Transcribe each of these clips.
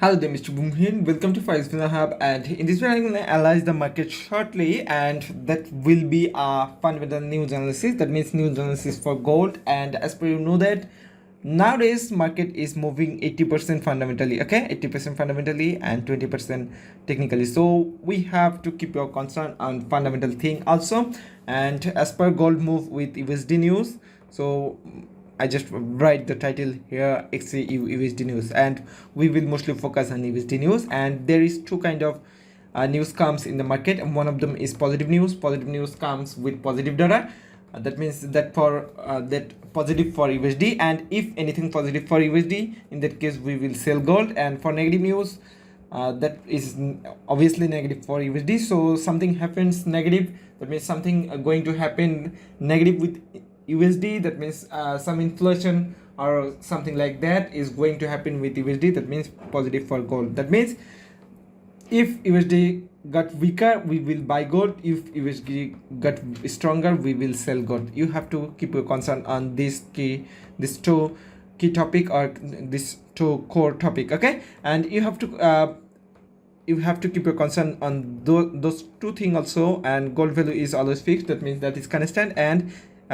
Hello there, Mr. Boom here. Welcome to FX Billionaire Hub, and in this video I'm going to analyze the market shortly, and that will be a fundamental news analysis. That means news analysis for gold. And as per you know that nowadays market is moving 80% fundamentally, okay, 80% fundamentally and 20% technically. So we have to keep your concern on fundamental thing also. And as per gold move with USD news, so I just write the title here XAUUSD news, and we will mostly focus on USD news. And there is two kind of news comes in the market, and one of them is positive news. Positive news comes with positive data. That means that for that positive for USD, and if anything positive for USD, in that case we will sell gold. And for negative news, that is obviously negative for USD. So something happens negative, that means something going to happen negative with USD. That means some inflation or something like that is going to happen with USD. That means positive for gold. That means if USD got weaker, we will buy gold. If USD got stronger, we will sell gold. You have to keep your concern on this two key topic, or this two core topic, okay? And you have to keep your concern on those two things also. And gold value is always fixed, that means that is constant, and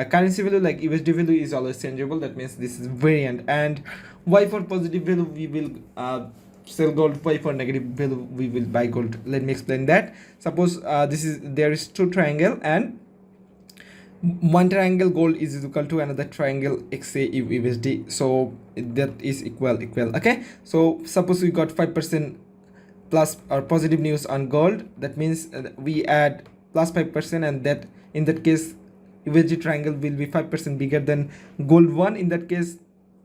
currency value like USD value is always changeable, that means this is variant. And why for positive value we will sell gold, why for negative value we will buy gold? Let me explain that. Suppose there is two triangle, and one triangle gold is equal to another triangle XAUUSD, so that is equal, okay? So suppose we got 5% plus or positive news on gold, that means we add plus 5%, and that in that case USD triangle will be 5% bigger than gold one. In that case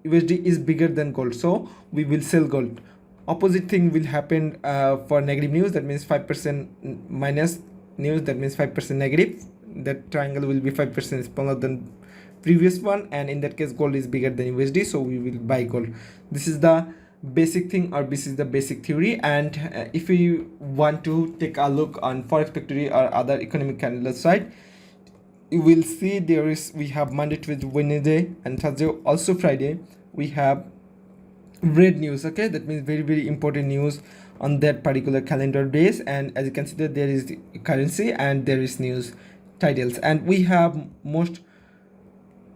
USD is bigger than gold, so we will sell gold. Opposite thing will happen for negative news, that means 5% minus news, that means 5% negative. That triangle will be 5% smaller than previous one, and in that case gold is bigger than USD, so we will buy gold. This is the basic thing, or this is the basic theory. And if you want to take a look on Forex Factory or other economic calendar site, you will see we have Monday, Tuesday, Wednesday and Thursday, also Friday we have red news, okay? That means very important news on that particular calendar days. And as you can see that there is the currency and there is news titles, and we have most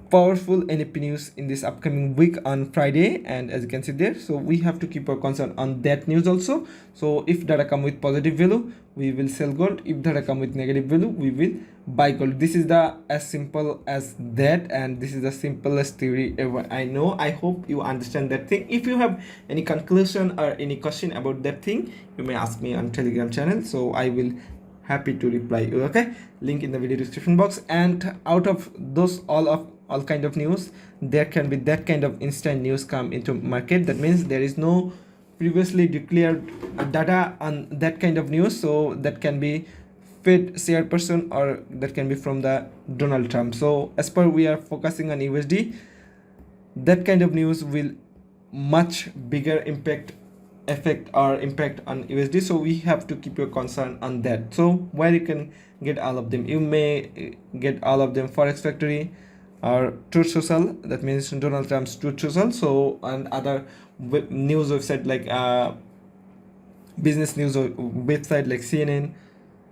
powerful NFP news in this upcoming week on Friday. And as you can see there, so we have to keep our concern on that news also. So if data come with positive value, we will sell gold. If data come with negative value, we will buy gold. This is the as simple as that, and this is the simplest theory ever I know. I hope you understand that thing. If you have any conclusion or any question about that thing, you may ask me on Telegram channel, so I will happy to reply you, okay? Link in the video description box. And out of those all kind of news, there can be that kind of instant news come into market. That means there is no previously declared data on that kind of news, so that can be Fed share person, or that can be from the Donald Trump. So as per we are focusing on USD, that kind of news will much bigger effect or impact on USD, so we have to keep your concern on that. So where you can get all of them, you may get all of them Forex Factory or Truth Social, that means Donald Trump's Truth Social, so, and other news website like business news website like CNN,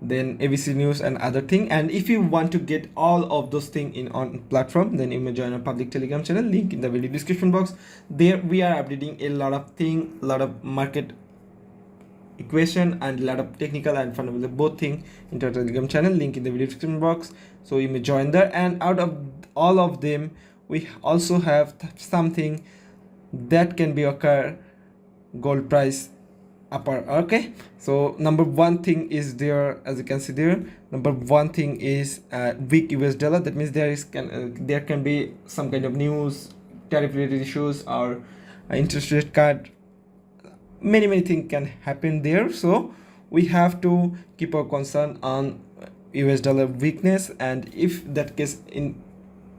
then ABC News and other thing. And if you want to get all of those things in on platform, then you may join our public Telegram channel, link in the video description box. There we are updating a lot of thing, a lot of market equation and a lot of technical and fundamental both thing into our Telegram channel, link in the video description box, so you may join there. And out of all of them, we also have something that can be occur gold price upper, okay? So number one thing is there, as you can see there, number one thing is weak US dollar. That means there can be some kind of news, tariff related issues, or interest rate cut. Many things can happen there, so we have to keep our concern on US dollar weakness. And if that case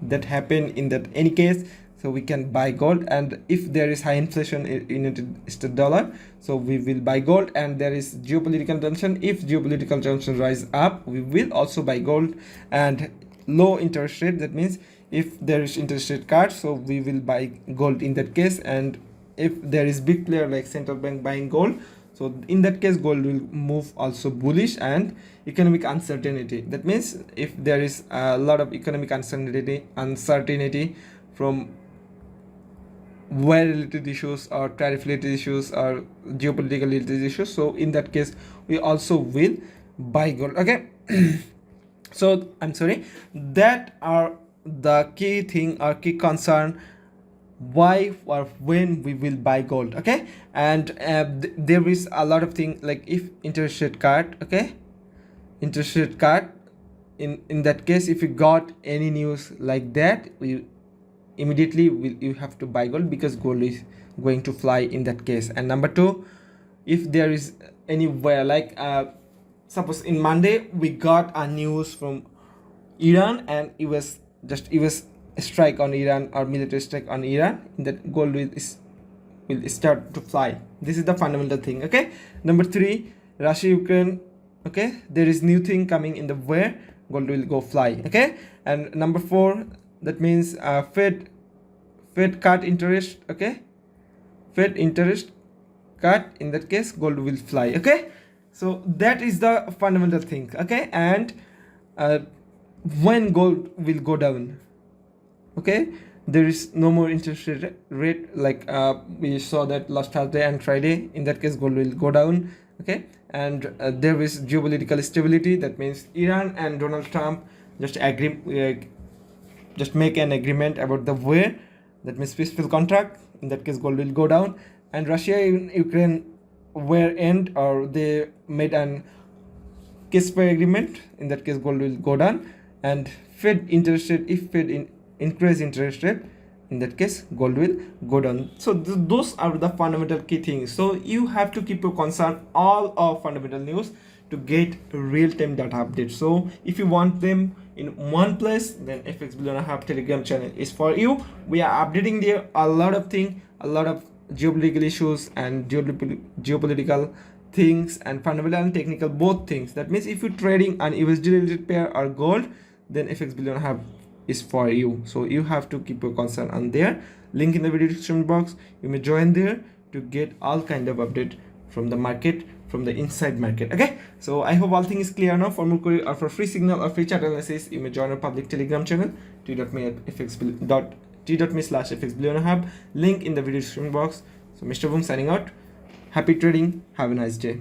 that happen in that any case, so we can buy gold. And if there is high inflation in United States dollar, so we will buy gold. And there is geopolitical tension, if geopolitical tension rise up, we will also buy gold. And low interest rate, that means if there is interest rate cut, so we will buy gold in that case. And if there is big player like central bank buying gold, so in that case gold will move also bullish. And economic uncertainty, that means if there is a lot of economic uncertainty from war related issues or tariff related issues or geopolitical related issues, so in that case we also will buy gold. Okay. So I'm sorry, that are the key thing or key concern why or when we will buy gold. Okay. And there is a lot of things like if interest rate cut, okay, interest rate cut, in that case if you got any news like that, we immediately you have to buy gold because gold is going to fly in that case. And number two, if there is anywhere like suppose in Monday we got a news from Iran and US strike on Iran or military strike on Iran, that gold will start to fly. This is the fundamental thing. Okay. Number three, Russia Ukraine, okay, there is new thing coming in the war, gold will go fly. Okay. And number four, that means Fed cut interest. Okay, Fed interest cut, in that case gold will fly. Okay. So that is the fundamental thing. Okay. And when gold will go down, okay, there is no more interest rate like we saw that last Thursday and Friday, in that case gold will go down. Okay. And there is geopolitical stability, that means Iran and Donald Trump just make an agreement about the war, that means peaceful contract, in that case gold will go down. And Russia and Ukraine were end, or they made an ceasefire agreement, in that case gold will go down. And Fed interest rate, if Fed increase interest rate, in that case gold will go down. So those are the fundamental key things. So you have to keep your concern all of fundamental news to get real-time data updates. So if you want them in one place, then FX Billionaire Hub Telegram channel is for you. We are updating there a lot of things, a lot of geopolitical issues and geopolitical things, and fundamental and technical both things. That means if you're trading an USD related pair or gold, then FX Billionaire Hub is for you. So you have to keep your concern on there. Link in the video description box. You may join there to get all kind of update from the market, from the inside market. Okay. So I hope all things is clear now. For more query or for free signal or free chart analysis, you may join our public Telegram channel t.me/FX Billionaire Hub. Link in the video description box. So Mr. Boom signing out. Happy trading. Have a nice day.